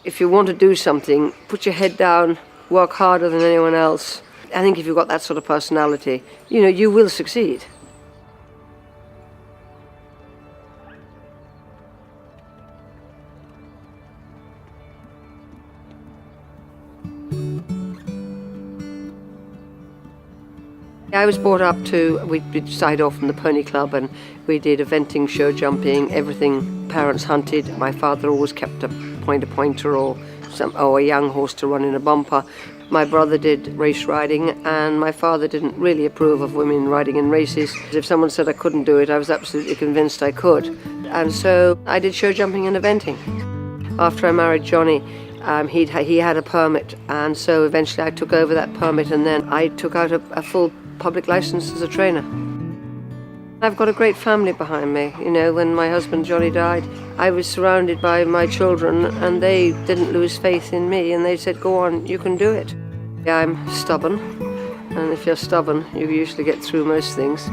If you want to do something, put your head down, work harder than anyone else. I think if you've got that sort of personality, you will succeed. I was brought up we started off in the pony club and we did eventing, show jumping, everything. Parents hunted. My father always kept a pointer or a young horse to run in a bumper. My brother did race riding, and my father didn't really approve of women riding in races. If someone said I couldn't do it, I was absolutely convinced I could. And so I did show jumping and eventing. After I married Johnny, he had a permit, and so eventually I took over that permit, and then I took out a full public license as a trainer. I've got a great family behind me. When my husband Johnny died, I was surrounded by my children, and they didn't lose faith in me, and they said, go on, you can do it. I'm stubborn, and if you're stubborn, you usually get through most things.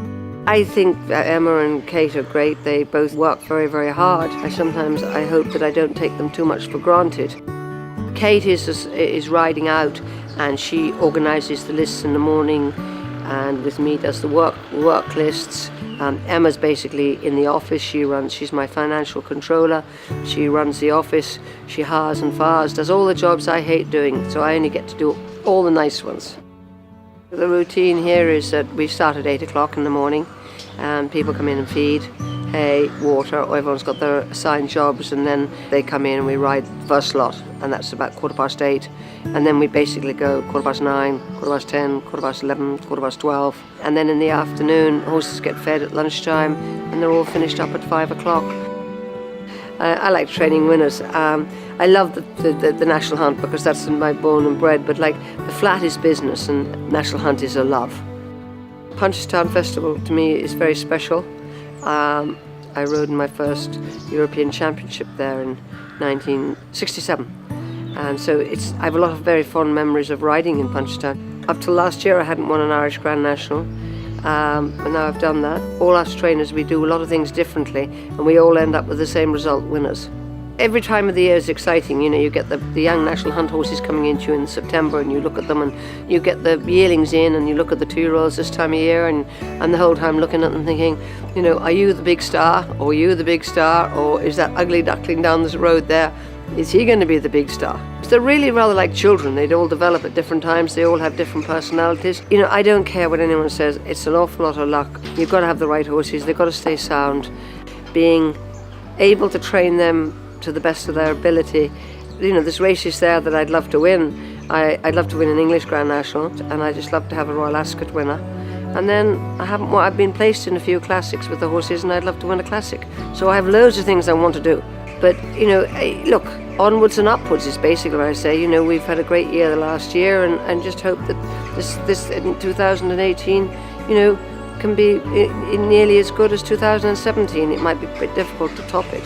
I think Emma and Kate are great. They both work very, very hard. Sometimes I hope that I don't take them too much for granted. Kate is riding out, and she organises the lists in the morning, and with me does the work lists. Emma's basically in the office. She's my financial controller. She runs the office. She ha's and fars, does all the jobs I hate doing, so I only get to do all the nice ones. The routine here is that we start at 8 o'clock in the morning, and people come in and feed, hay, water, or everyone's got their assigned jobs, and then they come in and we ride the first lot, and that's about 8:15. And then we basically go 9:15, 10:15, 11:15, 12:15. And then in the afternoon, horses get fed at lunchtime, and they're all finished up at 5 o'clock. I like training winners. I love the National Hunt because that's in my bone and bread, but the flat is business and National Hunt is a love. Punchestown Festival to me is very special. I rode in my first European Championship there in 1967. And so I have a lot of very fond memories of riding in Punchestown. Up till last year I hadn't won an Irish Grand National, and now I've done that. All us trainers, we do a lot of things differently, and we all end up with the same result, winners. Every time of the year is exciting. You get the young National Hunt horses coming into you in September, and you look at them, and you get the yearlings in, and you look at the 2-year-olds this time of year, and I'm the whole time looking at them thinking, are you the big star, or are you the big star, or is that ugly duckling down this road there, is he going to be the big star? They're really rather like children. They all develop at different times. They all have different personalities. I don't care what anyone says. It's an awful lot of luck. You've got to have the right horses. They've got to stay sound. Being able to train them to the best of their ability. There's races there that I'd love to win. I'd love to win an English Grand National, and I just love to have a Royal Ascot winner. And then I've been placed in a few classics with the horses, and I'd love to win a classic. So I have loads of things I want to do. But, look, onwards and upwards is basically what I say. We've had a great year the last year, and just hope that this in 2018, can be nearly as good as 2017. It might be a bit difficult to top it.